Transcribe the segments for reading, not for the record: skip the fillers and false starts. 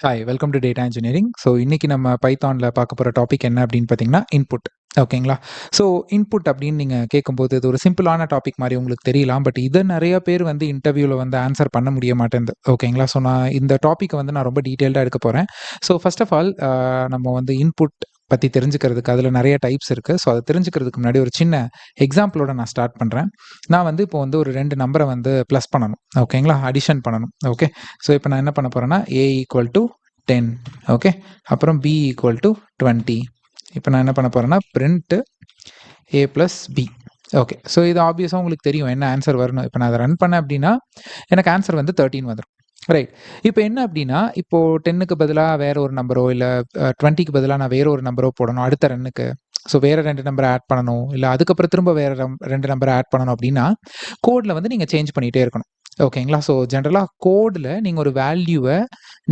Hi welcome to data engineering. So இன்னைக்கு நம்ம பைத்தானில் பார்க்க போகிற டாபிக் என்ன அப்படின்னு பார்த்தீங்கன்னா இன்புட். ஓகேங்களா? ஸோ இன்புட் அப்படின்னு நீங்கள் கேட்கும்போது இது ஒரு சிம்பிளான டாபிக் மாதிரி உங்களுக்கு தெரியலாம். பட் இதை நிறைய பேர் வந்து இன்டர்வியூவில் வந்து ஆன்சர் பண்ண முடிய மாட்டேங்குது. ஓகேங்களா? ஸோ நான் இந்த டாப்பிக்கை வந்து நான் ரொம்ப டீட்டெயில்டாக எடுக்க போகிறேன். ஸோ ஃபர்ஸ்ட் ஆஃப் ஆல் நம்ம வந்து இன்புட் பற்றி தெரிஞ்சுக்கிறதுக்கு அதில் நிறைய டைப்ஸ் இருக்குது. ஸோ அதை தெரிஞ்சுக்கிறதுக்கு முன்னாடி ஒரு சின்ன எக்ஸாம்பிளோட நான் ஸ்டார்ட் பண்ணுறேன். நான் வந்து இப்போ வந்து ஒரு 2 நம்பரை வந்து ப்ளஸ் பண்ணணும். ஓகேங்களா? அடிஷன் பண்ணணும். ஓகே. ஸோ இப்போ நான் என்ன பண்ண போகிறேன்னா A ஈக்குவல் டு 10. ஓகே. அப்புறம் B ஈக்குவல் டு 20. இப்போ நான் என்ன பண்ண போகிறேன்னா print A plus B. Okay. So இது ஆப்வியஸாக உங்களுக்கு தெரியும் என்ன ஆன்சர் வரணும். இப்போ நான் அதை ரன் பண்ணேன் அப்படின்னா எனக்கு ஆன்சர் வந்து 13 வந்துடும். ரைட். இப்போ என்ன அப்படின்னா இப்போ 10க்கு பதிலாக வேற ஒரு நம்பரோ இல்லை 20க்கு பதிலாக நான் வேற ஒரு நம்பரோ போடணும் அடுத்த ரன்னுக்கு. ஸோ வேற 2 நம்பரை ஆட் பண்ணணும் இல்லை அதுக்கப்புறம் திரும்ப வேற 2 நம்பரை ஆட் பண்ணணும் அப்படின்னா கோடில் வந்து நீங்கள் சேஞ்ச் பண்ணிகிட்டே இருக்கணும். ஓகேங்களா? ஸோ ஜென்ரலாக கோடில் நீங்கள் ஒரு வேல்யூவை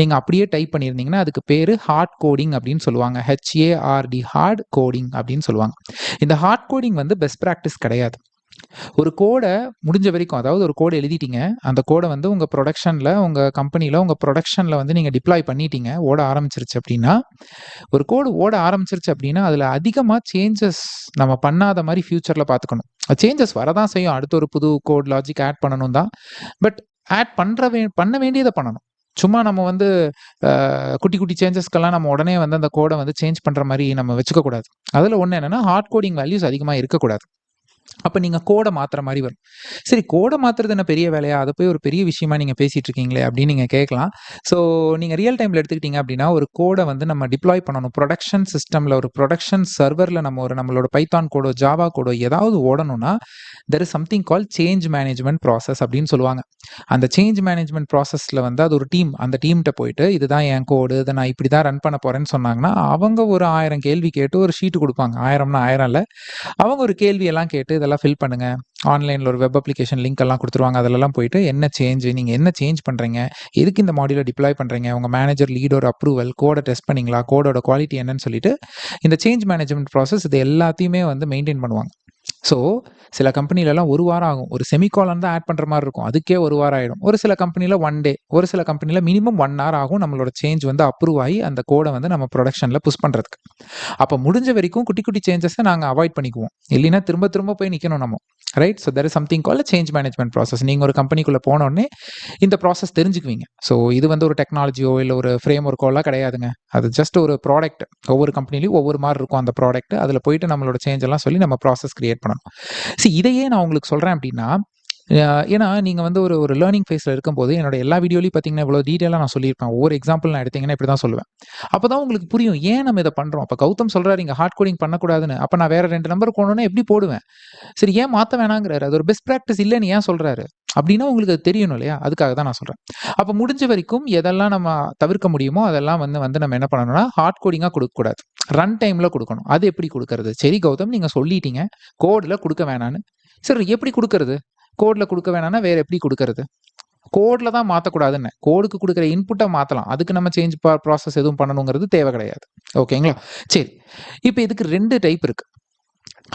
நீங்கள் அப்படியே டைப் பண்ணியிருந்தீங்கன்னா அதுக்கு பேர் ஹார்ட் கோடிங் அப்படின்னு சொல்லுவாங்க. HARD ஹார்ட் கோடிங் அப்படின்னு சொல்லுவாங்க. இந்த ஹார்ட் கோடிங் வந்து பெஸ்ட் ப்ராக்டிஸ் கிடையாது. ஒரு கோடை முடிஞ்ச வரைக்கும் அதாவது ஒரு கோடை எழுதிட்டீங்க, அந்த கோடை வந்து உங்கள் ப்ரொடக்ஷனில் உங்கள் கம்பெனியில் உங்கள் ப்ரொடக்ஷனில் வந்து நீங்கள் டிப்ளாய் பண்ணிட்டீங்க, ஓட ஆரம்பிச்சிருச்சு அப்படின்னா ஒரு கோடு ஓட ஆரம்பிச்சிருச்சு அப்படின்னா அதில் அதிகமாக சேஞ்சஸ் நம்ம பண்ணாத மாதிரி ஃபியூச்சரில் பார்த்துக்கணும். சேஞ்சஸ் வரதான் செய்யும், அடுத்த ஒரு புது கோட் லாஜிக் ஆட் பண்ணணும் தான். பட் ஆட் பண்ண வேண்டியதை பண்ணணும். சும்மா நம்ம வந்து குட்டி குட்டி சேஞ்சஸ்க்கெல்லாம் நம்ம உடனே வந்து அந்த கோடை வந்து சேஞ்ச் பண்ணுற மாதிரி நம்ம வச்சுக்கக்கூடாது. அதில் ஒன்று என்னென்னா ஹார்ட் கோடிங் வேல்யூஸ் அதிகமாக இருக்கக்கூடாது. அப்போ நீங்கள் கோடை மாற்றுற மாதிரி வரும். சரி, கோடை மாற்றுறது என்ன பெரிய வேலையா, அதை போய் ஒரு பெரிய விஷயமா நீங்கள் பேசிகிட்டு இருக்கீங்களே அப்படின்னு நீங்கள் கேட்கலாம். ஸோ நீங்கள் ரியல் டைமில் எடுத்துக்கிட்டீங்க அப்படின்னா ஒரு கோடை வந்து நம்ம டிப்ளாய் பண்ணணும் ப்ரொடக்ஷன் சிஸ்டமில், ஒரு ப்ரொடக்ஷன் சர்வரில் நம்மளோட பைத்தான் கோடோ ஜாவா கோடோ ஏதாவது ஓடணும்னா there is something call change management process அப்படின்னு சொல்லுவாங்க. அந்த சேஞ்ச் மேனேஜ்மெண்ட் ப்ராசஸில் வந்து அது ஒரு டீம், அந்த டீம்கிட்ட போயிட்டு இதுதான் என் கோடு, இதை நான் இப்படி தான் ரன் பண்ண போகிறேன்னு சொன்னாங்கன்னா அவங்க ஒரு 1000 கேள்வி கேட்டு ஒரு ஷீட்டு கொடுப்பாங்க. 1000னா 1000 இல்லை, அவங்க ஒரு கேள்வியெல்லாம் கேட்டு இதெல்லாம் ஃபில் பண்ணுங்க, ஆன்லைனில் ஒரு வெப் அப்ளிகேஷன் லிங்க் எல்லாம் கொடுத்துருவாங்க. அதிலெல்லாம் போயிட்டு என்ன சேஞ்ச், நீங்கள் என்ன சேஞ்ச் பண்ணுறீங்க, எதுக்கு இந்த மாடியூலை டிப்ளாய் பண்ணுறீங்க, உங்கள் மேனேஜர் லீடோட அப்ரூவல், கோடை டெஸ்ட் பண்ணிங்களா, கோடோட குவாலிட்டி என்னன்னு சொல்லிட்டு இந்த சேஞ்ச் மேனேஜ்மெண்ட் ப்ராசஸ் இது எல்லாத்தையுமே வந்து மெயின்டைன் பண்ணுவாங்க. ஸோ சில கம்பெனிலலாம் 1 வாரம் ஆகும். ஒரு செமிகாலன் தான் ஆட் பண்ணுற மாதிரி இருக்கும், அதுக்கே 1 வாரம் ஆகிடும். ஒரு சில கம்பெனியில் 1 டே, ஒரு சில கம்பெனியில் மினிமம் 1 hour ஆகும் நம்மளோட சேஞ்ச் வந்து அப்ரூவ் ஆகி அந்த கோடை வந்து நம்ம ப்ரொடக்ஷனில் புஷ் பண்ணுறதுக்கு. அப்போ முடிஞ்ச வரைக்கும் குட்டி குட்டி சேஞ்சஸை நாங்கள் அவாய்ட் பண்ணிக்குவோம், இல்லைன்னா திரும்ப திரும்ப போய் நிற்கணும் நம்ம. Right. So there is something call change management process. நீங்கள் ஒரு கம்பெனிக்குள்ளே போனோடனே இந்த ப்ராசஸ் தெரிஞ்சுக்குவீங்க. ஸோ இது வந்து ஒரு டெக்னாலஜியோ இல்லை ஒரு ஃப்ரேம் ஒர்க்கோலாம் கிடையாதுங்க. அது ஜஸ்ட் ஒரு ப்ராடக்ட். ஒவ்வொரு கம்பெனிலையும் ஒவ்வொரு மாதிரி இருக்கும் அந்த ப்ராடக்ட். அதில் போயிட்டு நம்மளோட சேஞ்ச் எல்லாம் சொல்லி நம்ம ப்ராசஸ் கிரியேட் பண்ணணும். இதையே நான் உங்களுக்கு சொல்கிறேன் அப்படின்னா ஏன்னா நீங்கள் வந்து ஒரு லேர்னிங் ஃபேஸில் இருக்கும்போது என்னோட எல்லா வீடியோலையும் பார்த்தீங்கன்னா இவ்வளோ டீட்டெயிலாக நான் சொல்லியிருப்பேன். ஒவ்வொரு எக்ஸாம்பிள் நான் எடுத்தீங்கன்னா இப்படி தான் சொல்லுவேன். அப்போ தான் உங்களுக்கு புரியும் ஏன் நம்ம இதை பண்ணுறோம். அப்போ கௌதம் சொல்கிறாரு இங்கே ஹார்ட் கோடிங் பண்ணக்கூடாதுன்னு. அப்போ நான் வேறு 2 நம்பர் போனோன்னே எப்படி போடுவேன். சரி, ஏன் மாற்ற வேணாங்கிறாரு, அது ஒரு பெஸ்ட் ப்ராக்டிஸ் இல்லைன்னு ஏன் சொல்கிறாரு அப்படின்னா உங்களுக்கு அது தெரியணும் இல்லையா, அதுக்காக தான் நான் சொல்கிறேன். அப்போ முடிஞ்ச வரைக்கும் எதெல்லாம் நம்ம தவிர்க்க முடியுமோ அதெல்லாம் வந்து நம்ம என்ன பண்ணணும்னா ஹார்ட் கோடிங்காக கொடுக்கக்கூடாது, ரன் டைமில் கொடுக்கணும். அது எப்படி கொடுக்கறது. சரி கௌதம் நீங்கள் சொல்லிட்டீங்க கோடில் கொடுக்க வேணான்னு. சரி, எப்படி கொடுக்கறது. கோடில் கொடுக்க வேணாம்னா வேறு எப்படி கொடுக்கறது. கோடில் தான் மாற்றக்கூடாதுன்னு, கோடுக்கு கொடுக்குற இன்புட்டை மாற்றலாம், அதுக்கு நம்ம சேஞ்ச் ப்ராசஸ் எதுவும் பண்ணணுங்கிறது தேவை கிடையாது. ஓகேங்களா? சரி, இப்போ இதுக்கு 2 டைப் இருக்குது.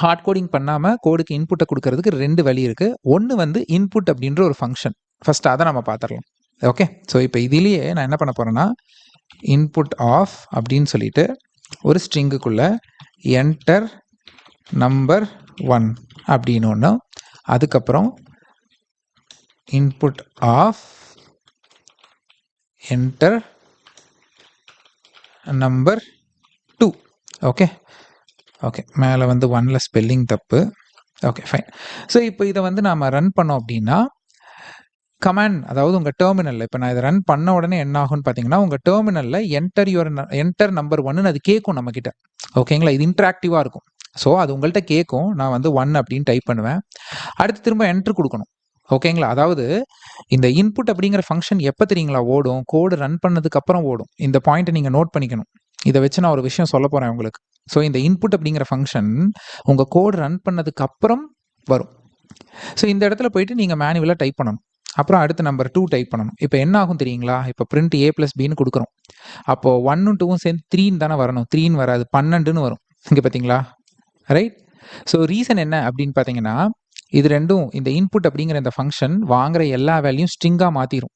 ஹார்ட் கோடிங் பண்ணாமல் கோடுக்கு இன்புட்டை கொடுக்கறதுக்கு 2 வழி இருக்குது. ஒன்று வந்து இன்புட் அப்படின்ற ஒரு ஃபங்க்ஷன். ஃபர்ஸ்ட் அதை நம்ம பார்த்துடலாம். ஓகே. ஸோ இப்போ இதிலேயே நான் என்ன பண்ண போகிறேன்னா இன்புட் ஆஃப் அப்படின்னு சொல்லிட்டு ஒரு ஸ்ட்ரிங்குக்குள்ள என்டர் நம்பர் 1 அப்படின்னு ஒன்று, அதுக்கப்புறம் input of enter number 2. Okay. Okay, மேலே வந்து 1ல் ஸ்பெல்லிங் தப்பு. Okay fine. ஸோ இப்போ இதை வந்து நாம் ரன் பண்ணோம் அப்படின்னா கமாண்ட், அதாவது உங்கள் டெர்மினலில் இப்போ நான் இதை ரன் பண்ண உடனே என்ன ஆகும்னு பார்த்தீங்கன்னா உங்கள் டெர்மினலில் என்டர் நம்பர் 1ன்னு அது கேட்கும் நம்மக்கிட்ட. ஓகேங்களா? இது இன்ட்ராக்டிவாக இருக்கும். ஸோ அது உங்கள்கிட்ட கேட்கும், நான் வந்து 1 அப்படின்னு டைப் பண்ணுவேன், அடுத்து திரும்ப என்ட்ரு கொடுக்கணும். ஓகேங்களா? அதாவது இந்த இன்புட் அப்படிங்கிற ஃபங்க்ஷன் எப்போ தெரியுங்களா ஓடும், கோடு ரன் பண்ணதுக்கு அப்புறம் ஓடும். இந்த பாயிண்ட்டை நீங்கள் நோட் பண்ணிக்கணும். இதை வச்சு நான் ஒரு விஷயம் சொல்ல போகிறேன் உங்களுக்கு. ஸோ இந்த இன்புட் அப்படிங்கிற ஃபங்க்ஷன் உங்கள் கோடு ரன் பண்ணதுக்கு அப்புறம் வரும். ஸோ இந்த இடத்துல போயிட்டு நீங்கள் மேனுவலாக டைப் பண்ணணும், அப்புறம் அடுத்து நம்பர் 2 டைப் பண்ணணும். இப்போ என்ன ஆகும் தெரியுங்களா, இப்போ பிரிண்ட் A + Bன்னு கொடுக்குறோம். அப்போது 1ம் 2ம் சேர்ந்து 3ன்னு தானே வரணும், 3ன்னு வராது 12ன்னு வரும். இங்கே பார்த்தீங்களா? ரைட். ஸோ ரீசன் என்ன அப்படின்னு பார்த்தீங்கன்னா இது ரெண்டும், இந்த இன்புட் அப்படிங்கிற இந்த ஃபங்க்ஷன் வாங்குற எல்லா வேல்யூம் ஸ்ட்ரிங்காக மாற்றிடும்.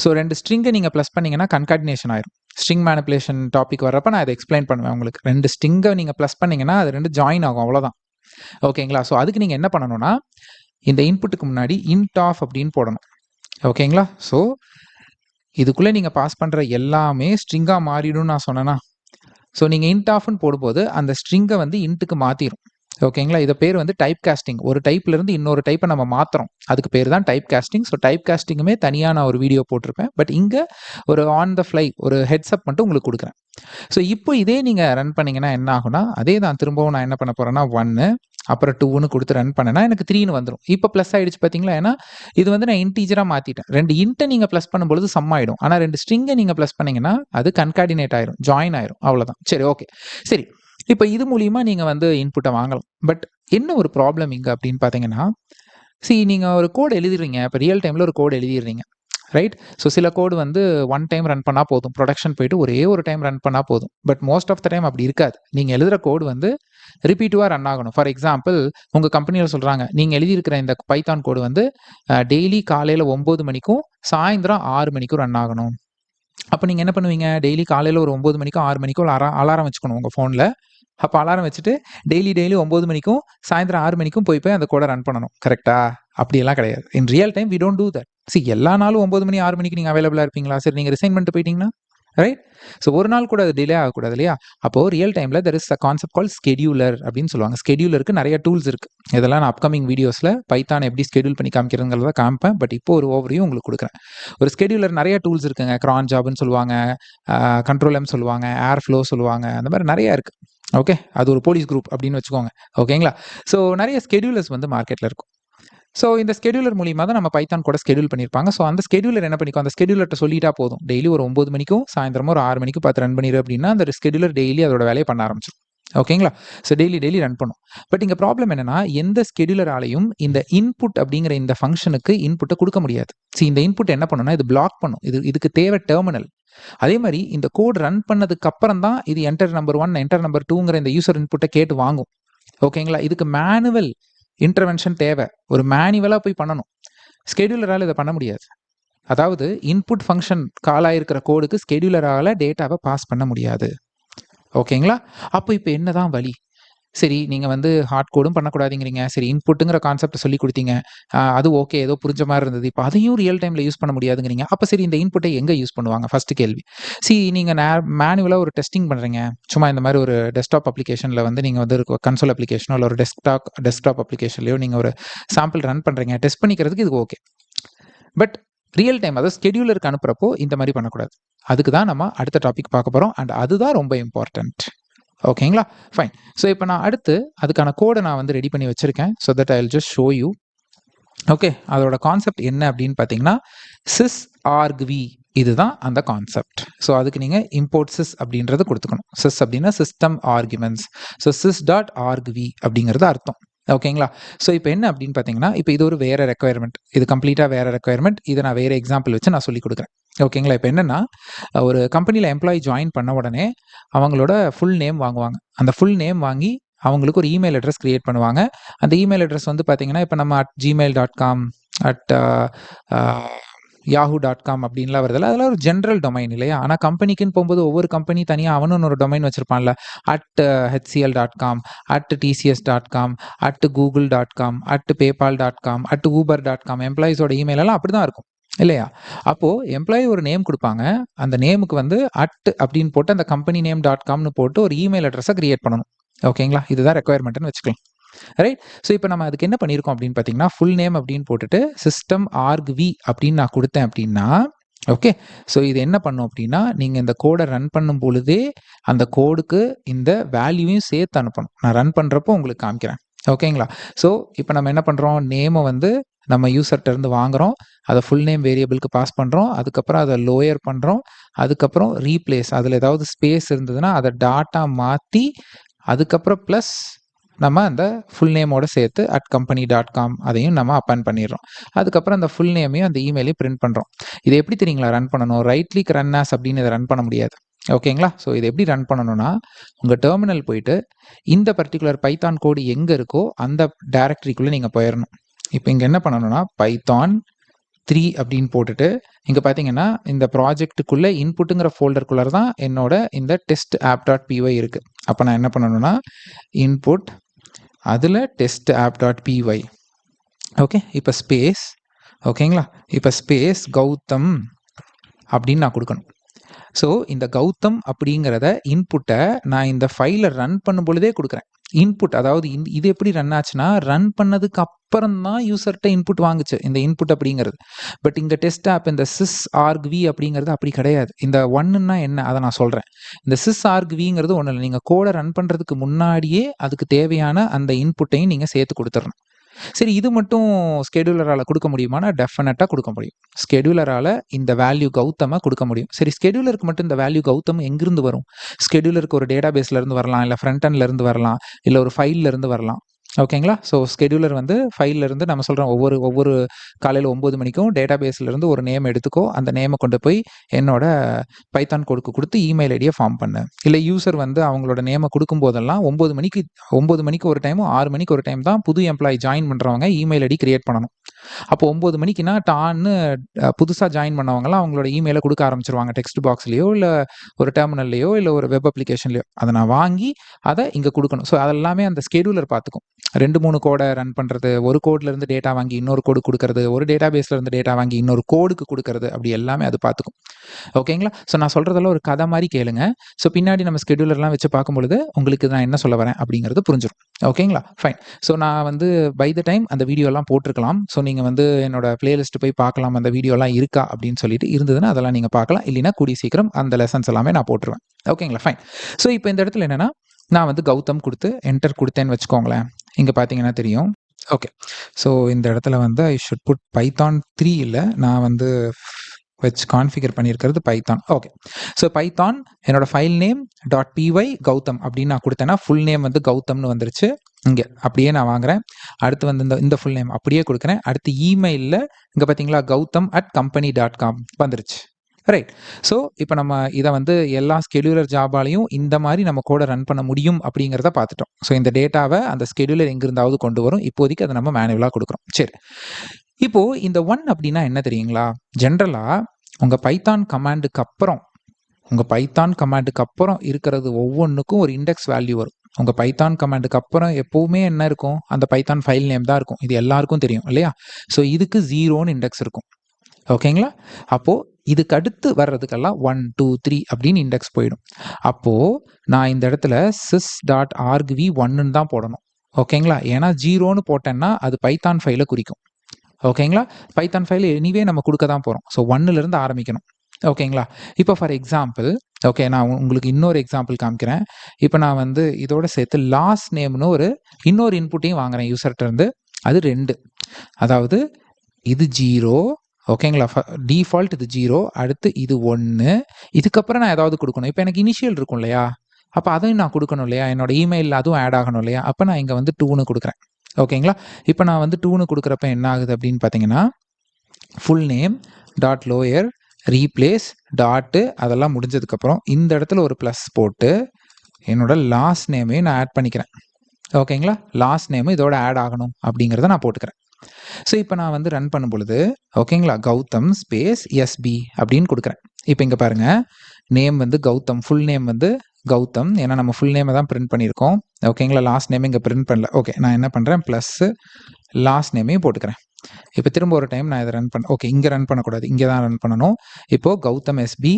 ஸோ 2 ஸ்ட்ரிங்கை நீங்கள் ப்ளஸ் பண்ணீங்கன்னா கன்கார்டினேஷன் ஆயிரும். ஸ்ட்ரிங் மேனிப்புலேஷன் டாபிக் வரப்போ நான் இதை எக்ஸ்பிளைன் பண்ணுவேன் உங்களுக்கு. 2 ஸ்ட்ரிங்கை நீங்கள் ப்ளஸ் பண்ணீங்கன்னா அது 2 ஜாயின் ஆகும், அவ்வளோதான். ஓகேங்களா? ஸோ அதுக்கு நீங்கள் என்ன பண்ணணும்னா இந்த இன்புட்டுக்கு முன்னாடி இன்ட் ஆஃப் அப்படின்னு போடணும். ஓகேங்களா? ஸோ இதுக்குள்ளே நீங்கள் பாஸ் பண்ணுற எல்லாமே ஸ்ட்ரிங்காக மாறிடும்னு நான் சொன்னேன்னா, ஸோ நீங்கள் இன்ட் ஆஃப்னு போடும்போது அந்த ஸ்ட்ரிங்கை வந்து இன்ட்டுக்கு மாற்றிடும். ஓகேங்களா? இதை பேர் வந்து டைப் காஸ்டிங். ஒரு டைப்லேருந்து இன்னொரு டைப்பை நம்ம மாற்றுறோம், அதுக்கு பேர் தான் டைப் காஸ்டிங். ஸோ டைப் காஸ்டிங்குமே தனியாக நான் ஒரு வீடியோ போட்டிருப்பேன். பட் இங்கே ஒரு ஆன் த ஃப்ளை ஒரு ஹெட்ஸ்அப் மட்டும் உங்களுக்கு கொடுக்குறேன். ஸோ இப்போ இதே நீங்கள் ரன் பண்ணிங்கன்னா என்ன ஆகும்னா, அதே தான் திரும்பவும் நான் என்ன பண்ண போகிறேன்னா 1 அப்புறம் 2ன்னு கொடுத்து ரன் பண்ணேன்னா எனக்கு 3ன்னு வந்துடும். இப்போ ப்ளஸ் ஆகிடுச்சு பார்த்தீங்களா? ஏன்னா இது வந்து நான் இன்டீஜராக மாற்றிட்டேன். 2 இன்ட்டை நீங்கள் ப்ளஸ் பண்ணும்பொழுது சம் ஆகிடும். ஆனால் 2 ஸ்ட்ரிங்கை நீங்கள் ப்ளஸ் பண்ணிங்கன்னா அது கன்கார்டினேட் ஆயிரும், ஜாயின் ஆயிரும், அவ்வளோதான். சரி, ஓகே. சரி, இப்போ இது மூலியமாக நீங்கள் வந்து இன்புட்டை வாங்கலாம். பட் என்ன ஒரு ப்ராப்ளம் இங்கே அப்படின்னு பார்த்தீங்கன்னா, நீங்கள் ஒரு கோடு எழுதிடுறீங்க. இப்போ ரியல் டைமில் ஒரு கோடு எழுதிடுறீங்க, ரைட்? ஸோ சில கோடு வந்து 1 டைம் ரன் பண்ணால் போதும், ப்ரொடக்ஷன் போயிட்டு ஒரே ஒரு டைம் ரன் பண்ணால் போதும். But most of the time அப்படி இருக்காது. நீங்கள் எழுதுகிற கோடு வந்து ரிப்பீட்டிவாக ரன் ஆகணும். ஃபார் எக்ஸாம்பிள், உங்கள் கம்பெனியில் சொல்கிறாங்க நீங்கள் எழுதியிருக்கிற இந்த பைத்தான் கோடு வந்து டெய்லி காலையில் 9 மணிக்கும் சாயந்தரம் 6 மணிக்கும் ரன் ஆகணும். அப்போ நீங்கள் என்ன பண்ணுவீங்க? டெய்லி காலையில் ஒரு 9 மணிக்கும் 6 மணிக்கும் ஒரு அலாரம் வச்சுக்கணும் உங்கள் ஃபோனில். அப்போ அலாரம் வச்சுட்டு டெய்லி 9 மணிக்கும் சாயந்தரம் 6 மணிக்கும் போய் அந்த கோடை ரன் பண்ணணும். கரெக்டா? அப்படியெல்லாம் கிடையாது. In real time we don't do that. எல்லா நாளும் 9 மணி 6 மணிக்கு நீங்கள் அவைலபிளாக இருப்பீங்களா? சரி, நீங்கள் ரிசைன் பண்ணிட்டு போயிட்டீங்கன்னா, ரைட்? ஸோ ஒரு நாள் கூட அது டிலே ஆகக்கூடாது இல்லையா? அப்போது ரியல் டைமில் there is a concept call scheduler அப்படின்னு சொல்லுவாங்க. ஸ்கெடியூலருக்கு நிறைய டூல்ஸ் இருக்குது. இதெல்லாம் நான் அப்கமிங் வீடியோஸில் பைத்தான் எப்படி ஸ்கெடியூல் பண்ணி காமிக்கிறதுங்கிறத காமிப்பேன். பட் இப்போ ஒரு ஓவரையும் உங்களுக்கு கொடுக்குறேன். ஒரு ஸ்கெடியூலர் நிறைய டூல்ஸ் இருக்குங்க. க்ரான் ஜாப்னு சொல்லுவாங்க, கண்ட்ரோல் எம் சொல்லுவாங்க, ஏர் ஃப்ளோ சொல்லுவாங்க, அந்த மாதிரி நிறையா இருக்குது. ஓகே, அது ஒரு போலீஸ் குரூப் அப்படின்னு வச்சுக்கோங்க. ஓகேங்களா? ஸோ நிறைய ஸ்கெடியூலர்ஸ் வந்து மார்க்கெட்டில் இருக்கும். ஸோ இந்த ஸ்கெடியூலர் மூலியமாக தான் நம்ம பைத்தான் கூட ஸ்கெடியூல் பண்ணியிருப்பாங்க. ஸோ அந்த ஸ்கெடியூலர் என்ன பண்ணிக்கும், அந்த ஸ்கெடியூலர்ட்ட சொல்லிட்டா போதும், டெய்லி ஒரு 9 மணிக்கும் சாயந்தரமும் ஒரு 6 மணிக்கும் பார்த்து ரன் பண்ணிடு அப்படின்னா அந்த ஸ்கெடியூலர் டெய்லி அதோட வேலையை பண்ண ஆரம்பிச்சிடும். ஓகேங்களா? ஸோ டெய்லி ரன் பண்ணும். பட் இங்கே ப்ராப்ளம் என்னன்னா, எந்த ஸ்கெடியூலராலையும் இந்த இன்புட் அப்படிங்கிற இந்த ஃபங்க்ஷனுக்கு இன்புட்டை கொடுக்க முடியாது. இந்த இன்புட் என்ன பண்ணுன்னா, இது பிளாக் பண்ணும். இதுக்கு தேவை டெர்மினல். அதே மாதிரி இந்த கோட் ரன் பண்ணதுக்கு அப்புறம் தான் இது என்டர் நம்பர் 1 என்டர் நம்பர் 2ங்கிற இந்த யூசர் இன்புட்டை கேட்டு வாங்கும். ஓகேங்களா? இதுக்கு மேனுவல் இன்டர்வென்ஷன் தேவை. ஒரு மேனுவலாக போய் பண்ணணும். ஸ்கெடியூலரால் இதை பண்ண முடியாது. அதாவது இன்புட் ஃபங்க்ஷன் கால் ஆகிருக்கிற கோடுக்கு ஸ்கெடியூலரால் டேட்டாவை பாஸ் பண்ண முடியாது. ஓகேங்களா? அப்போ இப்போ என்ன தான் வழி? சரி, நீங்கள் வந்து ஹார்ட் கோடும் பண்ணக்கூடாதுங்கிறீங்க. சரி, இன்புட்டுங்கிற கான்செப்டை சொல்லி கொடுத்தீங்க, அது ஓகே, ஏதோ புரிஞ்ச மாதிரி இருந்தது. இப்போ அதையும் ரியல் டைமில் யூஸ் பண்ண முடியாதுங்கிறீங்க. அப்போ சரி, இந்த இன்புட்டை எங்கே யூஸ் பண்ணுவாங்க? ஃபர்ஸ்ட் கேள்வி. நீங்கள் மேனுவலாக ஒரு டெஸ்டிங் பண்ணுறீங்க. சும்மா இந்த மாதிரி ஒரு டெஸ்க்டாப் அப்ளிகேஷனில் வந்து நீங்கள் வந்து கன்சோல் அப்ளிகேஷனோ இல்லை ஒரு டெஸ்க்டாப் அப்ளிகேஷன்லையோ நீங்கள் ஒரு சாம்பிள் ரன் பண்ணுறீங்க. டெஸ்ட் பண்ணிக்கிறதுக்கு இது ஓகே. பட் ரியல் டைம், அதாவது ஸ்கெடியூலருக்கு அனுப்புகிறப்போ இந்த மாதிரி பண்ணக்கூடாது. அதுக்கு தான் நம்ம அடுத்த டாபிக் பார்க்க போகிறோம். அண்ட் அதுதான் ரொம்ப இம்பார்ட்டன்ட். ஓகேங்களா? ஃபைன். ஸோ இப்போ நான் அடுத்து அதுக்கான கோடை நான் வந்து ரெடி பண்ணி வச்சுருக்கேன். So that I will just show you. Okay, அதோட கான்செப்ட் என்ன அப்படின்னு பார்த்தீங்கன்னா, sys argv, இதுதான் அந்த கான்செப்ட். ஸோ அதுக்கு நீங்கள் இம்போர்ட் sys அப்படின்றத கொடுத்துக்கணும். sys அப்படின்னா சிஸ்டம் ஆர்குமெண்ட்ஸ். ஸோ sys.argv அப்படிங்கிறது அர்த்தம். ஓகேங்களா? ஸோ இப்போ என்ன அப்படின்னு பார்த்தீங்கன்னா, இப்போ இது ஒரு வேறு ரெக்குயர்மெண்ட், இது கம்ப்ளீட்டாக வேறு ரெக்குயர்மெண்ட். இதை நான் வேறு எக்ஸாம்பிள் வச்சு நான் சொல்லி கொடுக்குறேன். ஓகேங்களா? இப்போ என்னென்னா, ஒரு கம்பெனியில் எம்ப்ளாயி ஜாயின் பண்ண உடனே அவங்களோட ஃபுல் நேம் வாங்குவாங்க. அந்த ஃபுல் நேம் வாங்கி அவங்களுக்கு ஒரு இமெயில் அட்ரஸ் கிரியேட் பண்ணுவாங்க. அந்த இமெயில் அட்ரஸ் வந்து பார்த்தீங்கன்னா, இப்போ நம்ம @gmail.com yahoo.com அப்படின்லாம் வருதில்ல, அதெல்லாம் ஒரு ஜென்ரல் டொமைன் இல்லையா? ஆனால் கம்பெனிக்குன்னு போகும்போது ஒவ்வொரு கம்பெனி தனியாக அவனுன்னு ஒரு domain வச்சுருப்பான்ல. @hcl.com @tcs.com @google.com @paypal.com @uber.com எம்ப்ளாயிஸோட email எல்லாம் அப்படி தான் இருக்கும் இல்லையா? அப்போது எம்ப்ளாயி ஒரு நேம் கொடுப்பாங்க. அந்த நேமுக்கு வந்து அப்படின்னு போட்டு அந்த கம்பெனி நேம் .comனு போட்டு ஒரு இமெயில் அட்ரஸை கிரியேட் பண்ணணும். ஓகேங்களா? இதுதான் ரெக்குயர்மெண்ட்னு வச்சுக்கலாம். ரைட்? ஸோ இப்போ நம்ம அதுக்கு என்ன பண்ணியிருக்கோம் அப்படின்னு பார்த்தீங்கன்னா, ஃபுல் நேம் அப்படின்னு போட்டுட்டு சிஸ்டம் argv அப்படின்னு நான் கொடுத்தேன் அப்படின்னா, ஓகே, ஸோ இது என்ன பண்ணும் அப்படின்னா, நீங்கள் இந்த கோடை ரன் பண்ணும் பொழுதே அந்த கோடுக்கு இந்த வேல்யூவையும் சேர்த்து அனுப்பணும். நான் ரன் பண்ணுறப்போ உங்களுக்கு காமிக்கிறேன். ஓகேங்களா? ஸோ இப்போ நம்ம என்ன பண்ணுறோம், நேமை வந்து நம்ம யூசர்கிட்ட இருந்து வாங்குகிறோம், அதை ஃபுல் நேம் வேரியபிளுக்கு பாஸ் பண்ணுறோம், அதுக்கப்புறம் அதை லோயர் பண்ணுறோம், அதுக்கப்புறம் ரீப்ளேஸ், அதில் ஏதாவது ஸ்பேஸ் இருந்ததுன்னா அதை டாட்டா மாற்றி, அதுக்கப்புறம் ப்ளஸ் நம்ம அந்த ஃபுல் நேமோட சேர்த்து @company.com அதையும் நம்ம அப்பன் பண்ணிடுறோம். அதுக்கப்புறம் அந்த ஃபுல் நேமையும் அந்த இமெயிலையும் பிரிண்ட் பண்ணுறோம். இதை எப்படி தெரியுங்களா ரன் பண்ணணும்? ரைட் கிளிக் ரன் ஆஸ் அப்படின்னு இதை ரன் பண்ண முடியாது. ஓகேங்களா? ஸோ இதை எப்படி ரன் பண்ணணும்னா, உங்கள் டெர்மினல் போயிட்டு இந்த பர்டிகுலர் பைத்தான் கோடு எங்கே இருக்கோ அந்த டைரக்டரிக்குள்ளே நீங்கள் போயிடணும். இப்போ இங்கே என்ன பண்ணணும்னா, பைத்தான் 3 அப்படின்னு போட்டுட்டு இங்கே பார்த்தீங்கன்னா இந்த ப்ராஜெக்ட்டுக்குள்ளே இன்புட்டுங்கிற ஃபோல்டருக்குள்ளே தான் என்னோட இந்த டெஸ்ட் ஆப் டாட் பிஒய் இருக்குது. அப்போ நான் என்ன பண்ணணும்னா இன்புட் அதில் test of dot P Y. Okay, இப்போ ஸ்பேஸ். ஓகேங்களா, இப்போ ஸ்பேஸ் கௌதம் அப்படின்னு நான் கொடுக்கணும். ஸோ இந்த கௌதம் அப்படிங்கிறத இன்புட்டை நான் இந்த ஃபைலை ரன் பண்ணும் பொழுதே கொடுக்குறேன். இன்புட் அதாவது இது எப்படி ரன் ஆச்சுன்னா ரன் பண்ணதுக்கு அப்புறம் தான் யூசர்கிட்ட இன்புட் வாங்குச்சு இந்த இன்புட் அப்படிங்கிறது. பட் இங்கே டெஸ்ட் ஆப் இந்த சிஸ் ஆர்க்வி அப்படிங்கிறது அப்படி கிடையாது. இந்த ஒன்னுன்னா என்ன அதை நான் சொல்கிறேன். இந்த சிஸ் ஆர்க்விங்கிறது ஒன்றும் இல்லை, நீங்கள் கோடை ரன் பண்ணுறதுக்கு முன்னாடியே அதுக்கு தேவையான அந்த இன்புட்டையும் நீங்கள் சேர்த்து கொடுத்துடணும். சரி, இது மட்டும் ஸ்கெடியூலரால் கொடுக்க முடியுமானா டெஃபினட்டாக கொடுக்க முடியும். ஸ்கெடியூலரால் இந்த வேல்யூ கௌதமாக கொடுக்க முடியும். சரி, ஸ்கெடியூலருக்கு மட்டும் இந்த வேல்யூ கௌதம் எங்கிருந்து வரும்? ஸ்கெடியூலருக்கு ஒரு டேட்டா பேஸ்லேருந்து வரலாம், இல்லை ஃப்ரண்ட் எண்ட்லேருந்து வரலாம், இல்லை ஒரு ஃபைல்லேருந்து வரலாம். ஓகேங்களா, ஸோ ஸ்கெடியூலர் வந்து ஃபைல்லேருந்து நம்ம சொல்கிறோம் ஒவ்வொரு காலையில் 9 மணிக்கும் டேட்டா பேஸ்லேருந்து ஒரு நேம் எடுத்துக்கோ, அந்த நேமை கொண்டு போய் என்னோட பைத்தான் கோடுக்கு கொடுத்து இமெயில் ஐடியை ஃபார்ம் பண்ணு. இல்லை யூசர் வந்து அவங்களோட நேமை கொடுக்கும் போதெல்லாம் 9 மணிக்கு ஒரு டைமும் 6 மணிக்கு ஒரு டைம் தான் புது எம்ப்ளாயி ஜாயின் பண்ணுறவங்க இமெயில் ஐடி கிரியேட் பண்ணணும். அப்போ 9 மணிக்குன்னா டான்னு புதுசாக ஜாயின் பண்ணவங்கலாம் அவங்களோட இமெயிலை கொடுக்க ஆரம்பிச்சிருவாங்க. டெக்ஸ்ட் பாக்ஸ்லையோ இல்லை ஒரு டெர்மினல்லையோ இல்லை ஒரு வெப் அப்ளிகேஷன்லையோ. அதை நான் வாங்கி அதை இங்கே கொடுக்கணும். ஸோ அதெல்லாமே அந்த ஸ்கெடியூலர் பார்த்துக்கும். 2-3 கோடை ரன் பண்ணுறது, ஒரு கோட்லேருந்து டேட்டா வாங்கி இன்னொரு கோடு கொடுக்கறது, ஒரு டேட்டா பேஸ்லேருந்து டேட்டா வாங்கி இன்னொரு கோடுக்கு கொடுக்கறது, அப்படி எல்லாமே அது பார்த்துக்கும். ஓகேங்களா, ஸோ நான் சொல்கிறதெல்லாம் ஒரு கதை மாதிரி கேளுங்க. ஸோ பின்னாடி நம்ம ஸ்கெடியூலர்லாம் வச்சு பார்க்கும்பொழுது உங்களுக்கு நான் என்ன சொல்ல வரேன் அப்படிங்கிறது புரிஞ்சிடும். ஓகேங்களா, ஃபைன். ஸோ நான் வந்து பை த டைம் அந்த வீடியோலாம் போட்டிருக்கலாம். ஸோ நீங்கள் வந்து என்னோட பிளேலிஸ்ட் போய் பார்க்கலாம், அந்த வீடியோலாம் இருக்கா அப்படின்னு சொல்லிட்டு இருந்ததுன்னா அதெல்லாம் நீங்கள் பார்க்கலாம். இல்லைன்னா கூடிய சீக்கிரம் அந்த லெசன்ஸ் எல்லாமே நான் போட்டுருவேன். ஓகேங்களா, ஃபைன். ஸோ இப்போ இந்த இடத்துல என்னென்னா நான் வந்து கௌதம் கொடுத்து என்டர் கொடுத்தேன்னு வச்சுக்கோங்களேன். இங்கே பார்த்தீங்கன்னா தெரியும். ஓகே, ஸோ இந்த இடத்துல வந்து ஐ ஷுட் புட் பைத்தான் 3 இல்லை, நான் வந்து வச்சு கான்ஃபிகர் பண்ணியிருக்கிறது பைத்தான். ஓகே, ஸோ பைத்தான் என்னோட ஃபைல் நேம் .py கௌதம் அப்படின்னு நான் கொடுத்தேன்னா ஃபுல் நேம் வந்து கௌதம்னு வந்துருச்சு. இங்கே அப்படியே நான் வாங்குறேன். அடுத்து வந்து இந்த ஃபுல் நேம் அப்படியே கொடுக்குறேன். அடுத்து இமெயிலில் இங்கே பார்த்தீங்களா gautam@company.com வந்துருச்சு. ரைட். ஸோ இப்போ நம்ம இதை வந்து எல்லா ஸ்கெடியூலர் ஜாபாலையும் இந்த மாதிரி நம்ம கோடை ரன் பண்ண முடியும் அப்படிங்கிறத பார்த்துட்டோம். ஸோ இந்த டேட்டாவை அந்த ஸ்கெடியூலர் எங்கிருந்தாவது கொண்டு வரும். இப்போதைக்கு அதை நம்ம மேனுவலாக கொடுக்குறோம். சரி, இப்போது இந்த ஒன் அப்படின்னா என்ன தெரியுங்களா? ஜென்ரலாக உங்கள் பைத்தான் கமாண்டுக்கு அப்புறம் இருக்கிறது ஒவ்வொன்றுக்கும் ஒரு இண்டெக்ஸ் வேல்யூ வரும். உங்கள் பைத்தான் கமாண்டுக்கு அப்புறம் எப்போவுமே என்ன இருக்கும்? அந்த பைத்தான் ஃபைல் நேம் தான் இருக்கும். இது எல்லாருக்கும் தெரியும் இல்லையா? ஸோ இதுக்கு 0ன்னு இண்டெக்ஸ் இருக்கும். ஓகேங்களா, அப்போது இதுக்கு அடுத்து வர்றதுக்கெல்லாம் 1 2 3 அப்படின்னு இண்டெக்ஸ் போயிடும். அப்போது நான் இந்த இடத்துல sys.argv1 தான் போடணும். ஓகேங்களா, ஏன்னா 0ன்னு போட்டேன்னா அது பைத்தான் ஃபைலை குறிக்கும். ஓகேங்களா, பைத்தான் ஃபைல் எனிவே நம்ம கொடுக்க தான் போகிறோம். ஸோ 1லேருந்து ஆரம்பிக்கணும். ஓகேங்களா, இப்போ ஃபார் எக்ஸாம்பிள் ஓகே நான் உங்களுக்கு இன்னொரு எக்ஸாம்பிள் காமிக்கிறேன். இப்போ நான் வந்து இதோட சேர்த்து லாஸ்ட் நேம்னு இன்னொரு இன்புட்டையும் வாங்குறேன் யூசர்கிட்டருந்து. அது 2, அதாவது இது 0. ஓகேங்களா, டிஃபால்ட் இது 0, அடுத்து இது 1, இதுக்கப்புறம் நான் ஏதாவது கொடுக்கணும். இப்போ எனக்கு இனிஷியல் இருக்கும் இல்லையா, அப்போ அதையும் நான் கொடுக்கணும் இல்லையா, என்னோட இமெயிலில் அதுவும் ஆட் ஆகணும் இல்லையா. அப்போ நான் இங்கே வந்து 2ன்னு கொடுக்குறேன். ஓகேங்களா, இப்போ நான் வந்து 2ன்னு கொடுக்குறப்ப என்ன ஆகுது அப்படின்னு பார்த்தீங்கன்னா full name .lower replace dot அதெல்லாம் முடிஞ்சதுக்கப்புறம் இந்த இடத்துல ஒரு ப்ளஸ் போட்டு என்னோட லாஸ்ட் நேமையும் நான் ஆட் பண்ணிக்கிறேன். ஓகேங்களா, லாஸ்ட் நேமு இதோட ஆட் ஆகணும் அப்படிங்கிறத நான் போட்டுக்கிறேன். ஸோ இப்போ நான் வந்து ரன் பண்ணும் பொழுது ஓகேங்களா கௌதம் ஸ்பேஸ் எஸ்பி அப்படின்னு கொடுக்குறேன். இப்போ இங்கே பாருங்கள், நேம் வந்து கௌதம், ஃபுல் நேம் வந்து கௌதம், ஏன்னா நம்ம ஃபுல் நேமை தான் பிரிண்ட் பண்ணியிருக்கோம். ஓகேங்களா, லாஸ்ட் நேம் இங்கே பிரிண்ட் பண்ணல. ஓகே, நான் என்ன பண்ணுறேன் ப்ளஸ்ஸு லாஸ்ட் நேமையும் போட்டுக்கிறேன். இப்போ திரும்ப ஒரு டைம் நான் இதை ரன் பண்ண ஓகே இங்கே ரன் பண்ணக்கூடாது, இங்கே தான் ரன் பண்ணணும். இப்போது கௌதம் எஸ்பி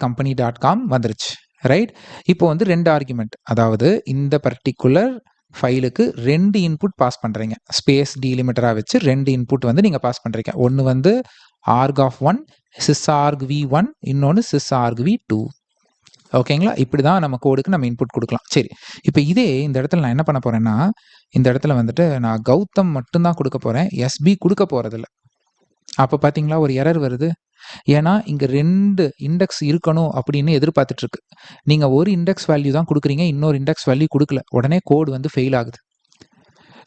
@company.com வந்துருச்சு. ரைட். இப்போ வந்து 2 ஆர்குமெண்ட், அதாவது இந்த பர்டிகுலர் ஃபைலுக்கு 2 இன்புட் பாஸ் பண்ணுறீங்க. ஸ்பேஸ் டீலிமிட்டராக வச்சு 2 இன்புட் வந்து நீங்கள் பாஸ் பண்ணுறீங்க. ஒன்று வந்து argv1 sysargv1, இன்னொன்று sysargv2. ஓகேங்களா, இப்படி தான் நம்ம கோடுக்கு நம்ம இன்புட் கொடுக்கலாம். சரி, இப்போ இதே இந்த இடத்துல நான் என்ன பண்ண போகிறேன்னா இந்த இடத்துல வந்துட்டு நான் கௌதம் மட்டும்தான் கொடுக்க போகிறேன், எஸ்பி கொடுக்க போகிறதில்ல. அப்போ பார்த்தீங்களா ஒரு எரர் வருது. ஏன்னா இங்கே 2 இண்டெக்ஸ் இருக்கணும் அப்படின்னு எதிர்பார்த்துட்ருக்கு. நீங்கள் ஒரு இண்டெக்ஸ் வேல்யூ தான் கொடுக்குறீங்க, இன்னொரு இண்டெக்ஸ் வேல்யூ கொடுக்கல. உடனே கோடு வந்து ஃபெயில் ஆகுது.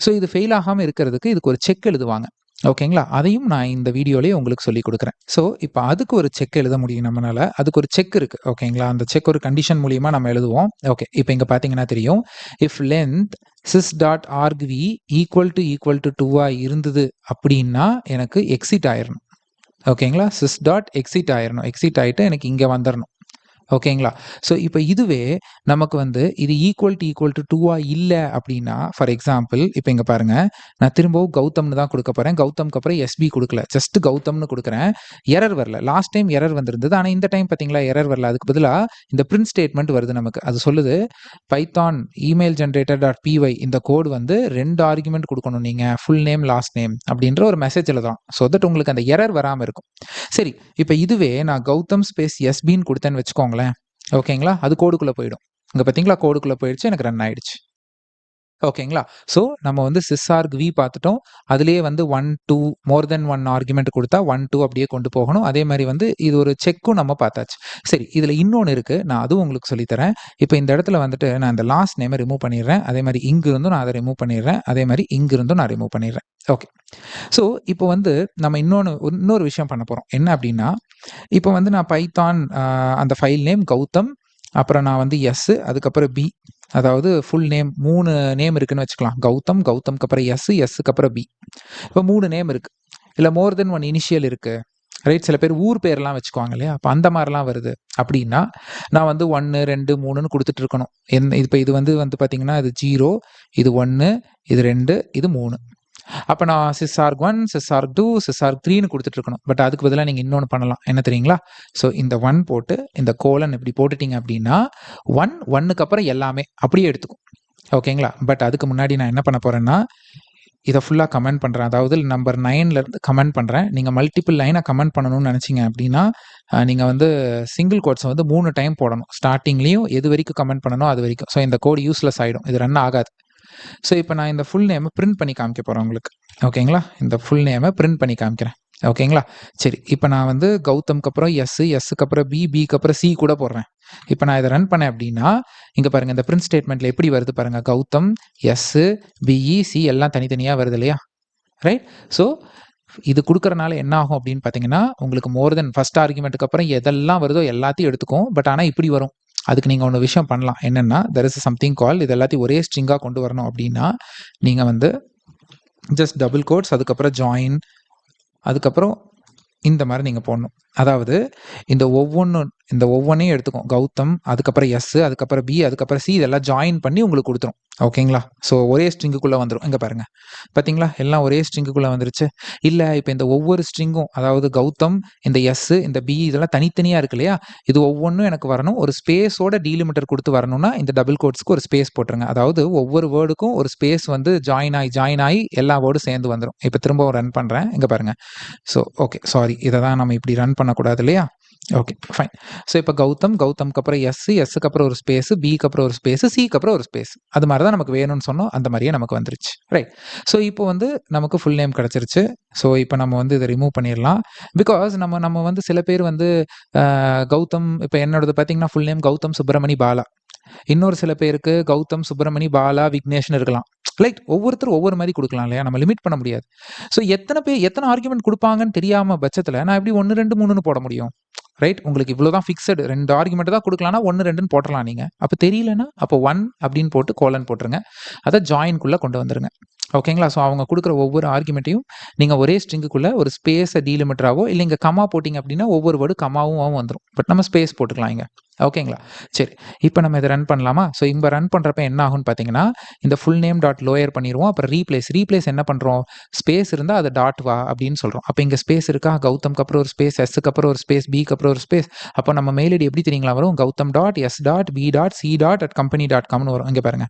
ஸோ இது ஃபெயில் ஆகாமல் இருக்கிறதுக்கு இதுக்கு ஒரு செக் எழுதுவாங்க. ஓகேங்களா? அதையும் நான் இந்த வீடியோலயே உங்களுக்கு சொல்லிக் குடுக்குறேன். ஸோ, இப்ப அதுக்கு ஒரு செக் எழுத முடியும் நம்மனால. அதுக்கு ஒரு செக் இருக்கு. ஓகேங்களா? அந்த செக் ஒரு கண்டிஷன் மூலியமா நம்ம எழுதுவோம். ஓகே. இப்ப இங்க பார்த்தீங்கன்னா தெரியும். If length sys.argv equal two 2 இருந்தது அப்படின்னா, எனக்கு எக்ஸிட் ஆயிரணும். ஓகேங்களா? sys.exit ஆயிரணும். எக்ஸிட் ஆயிட்டு எனக்கு இங்க வந்துரணும். ஓகேங்களா? ஸோ, இப்ப இதுவே நமக்கு வந்து இது ஈக்குவல் டூ 2 இல்ல அப்படின்னா, ஃபார் எக்ஸாம்பிள் இப்ப இங்க பாருங்க, நான் திரும்பவும் கௌதம்னு தான் குடுக்க போறேன். கௌதம்க்கு அப்புறம் எஸ்பி குடுக்கல. ஜஸ்ட் கௌதம்னு குடுக்குறேன். எரர் வரல. லாஸ்ட் டைம் எரர் வந்திருந்தது. ஆனா இந்த டைம் பார்த்தீங்களா எரர் வரல. அதுக்கு பதிலா இந்த பிரின்ட் ஸ்டேட்மெண்ட் வருது நமக்கு. அது சொல்லுது Python email generator dot py இந்த கோட் வந்து 2 ஆர்குமென்ட் குடுக்கணும் நீங்க. ஃபுல் நேம், லாஸ்ட் நேம் அப்படின்ற ஒரு மெசேஜ் எழுதலாம். ஸோ தட் உங்களுக்கு அந்த எரர் வராம இருக்கும். சரி, இப்ப இதுவே நான் கௌதம் ஸ்பேஸ் எஸ்பின்னு குடுத்தேன்னு வச்சுக்கோங்களேன். ஓகேங்களா? அது கோடுக்குள்ள போயிடும். இங்க பார்த்தீங்களா? கோடுக்குள்ள போயிடுச்சு. எனக்கு ரன் ஆயிடுச்சு. ஓகேங்களா? ஸோ, நம்ம வந்து sysargv பார்த்துட்டோம். அதிலேயே வந்து 1, 2 மோர் தென் 1 ஆர்குமென்ட் குடுத்தா 1, 2 அப்படியே கொண்டு போகணும். அதே மாரி வந்து இது ஒரு செக்கும் நம்ம பார்த்தாச்சு. சரி, இதுல இன்னொன்னு இருக்கு. நான் அதுவும் உங்களுக்கு சொல்லி தரேன். இப்ப இந்த இடத்துல வந்துட்டு நான் இந்த லாஸ்ட் நேம ரிமூவ் பண்ணிடுறேன். அதே மாரி இங்கிருந்தும் நான் அத ரிமூவ் பண்ணிடுறேன். அதே மாரி இங்கிருந்தும் நான் ரிமூவ் பண்ணிடுறேன். ஓகே. ஸோ, இப்போ வந்து நம்ம இன்னொரு விஷயம் பண்ண போறோம். என்ன அப்படின்னா, இப்போ வந்து நான் பைத்தான் அந்த ஃபைல் நேம் கௌதம், அப்புறம் நான் வந்து எஸ், அதுக்கப்புறம் பி, அதாவது ஃபுல் நேம் 3 நேம் இருக்குன்னு வச்சுக்கலாம். கௌதம், கௌதம்க்கு அப்புறம் எஸ், எஸ்ஸுக்கு அப்புறம் பி. இப்போ 3 நேம் இருக்கு. இல்ல மோர் தென் 1 இனிஷியல் இருக்கு. ரைட்? சில பேர் ஊர் பேர்லாம் வச்சுக்குவாங்க இல்லையா? அப்ப அந்த மாரிலாம் வருது. அப்படின்னா, நான் வந்து 1, 2, 3ன்னு குடுத்துட்டு இருக்கணும். இப்ப இது வந்து பார்த்தீங்கன்னா, இது 0, இது 1, இது 2, இது 3. அப்ப நான் sysarg1, sysarg2, sysarg3ன்னு குடுத்துட்டு இருக்கணும். பட் அதுக்கு பதிலா நீங்க இன்னொன்னு பண்ணலாம். என்ன தெரியுங்களா? ஸோ இந்த 1 போட்டு, இந்த கோலன் இப்படி போட்டுட்டீங்க அப்படின்னா, 1க்கு அப்புறம் எல்லாமே அப்படியே எடுத்துக்கும். ஓகேங்களா? பட் அதுக்கு முன்னாடி நான் என்ன பண்ண போறேன்னா, இத ஃபுல்லா கமெண்ட் பண்றேன். அதாவது நம்பர் 9ல இருந்து கமெண்ட் பண்றேன். நீங்க மல்டிபிள் லைனா கமெண்ட் பண்ணணும்னு நெனச்சீங்க அப்படின்னா, நீங்க வந்து சிங்கிள் கோட்ஸ வந்து 3 டைம் போடணும். ஸ்டார்ட்டிங்லயும் எது வரைக்கும் கமெண்ட் பண்ணனோ அது வரைக்கும். ஸோ இந்த கோட் யூஸ்லெஸ் ஆயிடும். இது ரன் ஆகாது. ஸோ இப்ப நான் இந்த ஃபுல் நேம பிரிண்ட் பண்ணி காமிக்க போறேன் உங்களுக்கு. ஓகேங்களா? இந்த ஃபுல் நேம பிரிண்ட் பண்ணி காமிக்கிறேன். ஓகேங்களா? சரி. இப்ப நான் வந்து கௌதம்க்கு அப்புறம் எஸ், எஸ்ஸுக்கு அப்புறம் பி, பிக்கு அப்புறம் சி கூட போடுறேன். இப்ப நான் இத ரன் பண்ணேன் அப்படின்னா, இங்க பாருங்க இந்த பிரிண்ட் ஸ்டேட்மெண்ட்ல எப்படி வருது பாருங்க. கௌதம், எஸ், பிஇ, சி எல்லாம் தனித்தனியா வருது இல்லையா? ரைட்? ஸோ இது குடுக்கறனால என்ன ஆகும் அப்படின்னு பார்த்தீங்கன்னா, உங்களுக்கு மோர் தென் ஃபர்ஸ்ட் ஆர்குமென்ட்க்கு அப்புறம் எதெல்லாம் வருதோ எல்லாத்தையும் எடுத்துக்கும். பட் ஆனா இப்படி வரும். அதுக்கு நீங்க ஒரு விஷயம் பண்ணலாம். என்னன்னா, தேர் இஸ் சம்திங் கால்ட் இது எல்லாத்தையும் ஒரே ஸ்ட்ரிங்கா கொண்டு வரணும் அப்படின்னா, நீங்க வந்து ஜஸ்ட் டபுள் கோட்ஸ் அதுக்கப்புறம் ஜாயின் அதுக்கப்புறம் இந்த மாரி நீங்க போடணும். அதாவது இந்த ஒவ்வொன்னையும் எடுத்துக்கும். கௌதம், அதுக்கப்புறம் எஸ், அதுக்கப்புறம் பி, அதுக்கப்புறம் சி இதெல்லாம் ஜாயின் பண்ணி உங்களுக்கு குடுத்துரும். ஓகேங்களா? ஸோ ஒரே ஸ்ட்ரிங்குக்குள்ள வந்துரும். இங்க பாருங்க. பார்த்தீங்களா? எல்லாம் ஒரே ஸ்ட்ரிங்குக்குள்ள வந்துருச்சு. இல்ல இப்ப இந்த ஒவ்வொரு ஸ்ட்ரிங்கும் அதாவது கௌதம், இந்த எஸ், இந்த பி இதெல்லாம் தனித்தனியா இருக்கு இல்லையா? இது ஒவ்வொன்னும் எனக்கு வரணும். ஒரு ஸ்பேஸோட டீலிமிட்டர் குடுத்து வரணும்னா, இந்த டபுள் கோட்ஸ்க்கு ஒரு ஸ்பேஸ் போட்டுருங்க. அதாவது ஒவ்வொரு வேர்டுக்கும் ஒரு ஸ்பேஸ் வந்து ஜாயின் ஆயி எல்லா வேர்டும் சேர்ந்து வந்துரும். இப்ப திரும்பவும் ரன் பண்றேன். இங்க பாருங்க. So okay. சாரி. இத தான் நம்ம இப்படி ரன் பண்ணக்கூடாது இல்லையா? ஓகே. ஃபைன். ஸோ இப்ப கௌதம்க்கு அப்புறம் எஸ், எஸ்ஸுக்கு அப்புறம் ஒரு ஸ்பேஸ், பிக்கு அப்புறம் ஒரு ஸ்பேஸ், சிக்கு அப்புறம் ஒரு ஸ்பேஸ். அது மாரி தான் நமக்கு வேணும்னு சொன்னோம். அந்த மாரியே நமக்கு வந்துருச்சு. ரைட். ஸோ இப்போ வந்து நமக்கு ஃபுல் நேம் கிடைச்சிருச்சு. ஸோ இப்ப நம்ம வந்து இத ரிமூவ் பண்ணிறலாம். பிகாஸ் நம்ம வந்து சில பேர் வந்து கௌதம் இப்ப என்னோடது பார்த்தீங்கன்னா, ஃபுல் நேம் கௌதம் சுப்பிரமணி பாலா. இன்னொரு சில பேருக்கு கௌதம் சுப்பிரமணி பாலா விக்னேஷ்னு இருக்கலாம். லைக் ஒவ்வொருத்தரும் ஒவ்வொரு மாரி குடுக்கலாம் இல்லையா? நம்ம லிமிட் பண்ண முடியாது. ஸோ எத்தன ஆர்குமென்ட் குடுப்பாங்கன்னு தெரியாம பட்சத்துல நான் எப்படி 1, 2, 3ன்னு போட முடியும்? ரைட்? உங்களுக்கு இவ்ளோ தான் ஃபிக்ஸட் 2 ஆர்குமென்ட் தான் குடுக்கலாம்னா 1, 2ன்னு போட்டுறலாம் நீங்க. அப்ப தெரியலன்னா, அப்ப 1 அப்படின்னு போட்டு கோலன் போட்டுருங்க. அத ஜாயின்க்குள்ள கொண்டு வந்துருங்க. ஓகேங்களா? ஸோ அவங்க குடுக்குற ஒவ்வொரு ஆர்குமென்ட்டையும் நீங்க ஒரே ஸ்ட்ரிங்குக்குள்ள ஒரு ஸ்பேஸ டீலிமிட்டராவோ இல்ல இங்க கமா போட்டீங்க அப்படின்னா ஒவ்வொரு வேர்டு கமாவும் வந்துரும். பட் நம்ம ஸ்பேஸ் போட்டுக்கலாம் இங்க. ஓகேங்களா? சரி. இப்ப நம்ம இத ரன் பண்ணலாமா? ஸோ இங்க ரன் பண்றப்ப என்ன ஆகும்னு பார்த்தீங்கன்னா, இந்த ஃபுல் நேம் டாட் லோயர் பண்ணிருவோம். அப்புறம் ரீப்ளேஸ் என்ன பண்றோம்? ஸ்பேஸ் இருந்தா அத டாட் வா அப்படின்னு சொல்றோம். அப்ப இங்க ஸ்பேஸ் இருக்கா? கௌதம்க்கு அப்புறம் ஒரு ஸ்பேஸ், எஸ்ஸுக்கு அப்புறம் ஒரு ஸ்பேஸ், பிக்கு அப்புறம் ஒரு ஸ்பேஸ். அப்ப நம்ம மெயில் ஐடி எப்படி தெரியுங்களா வரும்? Gautham dot S dot P dot C dot at company dot காம்னு வரும். இங்க பாருங்க.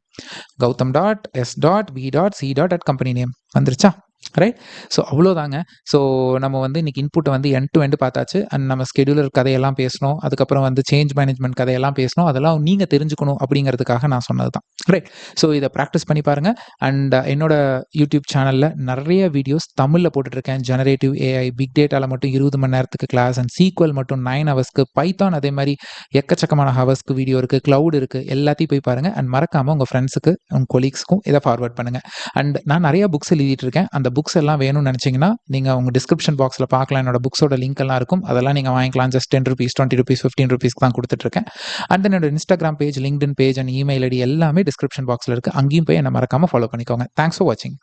Gautham dot S dot P dot C dot at company name வந்துருச்சா? ரைட்? ஸோ அவ்வளோதாங்க. ஸோ நம்ம வந்து இன்னைக்கு இன்புட்ட வந்து எண்ட் டு எண்ட் பார்த்தாச்சு. அண்ட் நம்ம ஸ்கெடியூலர் கதையெல்லாம் பேசினோம். அதுக்கப்புறம் வந்து சேஞ்ச் மேனேஜ்மென்ட் கதையெல்லாம் பேசினோம். அதெல்லாம் நீங்க தெரிஞ்சுக்கணும் அப்படிங்கிறதுக்காக நான் சொன்னது தான். ரைட்? ஸோ இத பிராக்டிஸ் பண்ணி பாருங்க. அண்ட் என்னோட யூடியூப் சேனல்ல நெறைய வீடியோஸ் தமிழ்ல போட்டுட்ருக்கேன். ஜெனரேட்டிவ் ஏஐ, பிக் டேட்டால மட்டும் 20 மணி நேரத்துக்கு கிளாஸ் அண்ட் சீக்வல் மட்டும் 9 ஹவர்ஸ்க்கு, பைத்தான் அதே மாரி எக்கச்சக்கமான ஹவர்ஸ்க்கு வீடியோ இருக்கு. கிளவுட் இருக்கு. எல்லாத்தையும் போய் பாருங்க. அண்ட் மறக்காம உங்க ஃப்ரெண்ட்ஸுக்கு, உங்க கொலீக்ஸ்க்கும் இத ஃபார்வர்ட் பண்ணுங்க. அண்ட் நான் நெறைய புக்ஸ் எழுதிட்டு இருக்கேன். அந்த அந்த புக்ஸ் எல்லாம் வேணும்னு நினச்சிங்கன்னா நீங்கள் உங்கள் டிஸ்கிரிப்ஷன் பாக்ஸில் பார்க்கலாம். என்னோட புக்ஸோட லிங்க் எல்லாம் இருக்கும். அதெல்லாம் நீங்கள் வாங்கிக்கலாம். ஜஸ்ட் ₹10, ₹20, ₹15 தான் கொடுத்துட்ருக்கேன். அண்ட் தென் என்னோட Instagram page, LinkedIn page and email ID எல்லாமே டிஸ்கிரிப்ஷன் பாக்ஸில் இருக்குது. அங்கேயும் போய் என்ன மறக்காமல் ஃபாலோ பண்ணிக்கோங்க. தேங்க்ஸ் ஃபார் வாட்சிங்.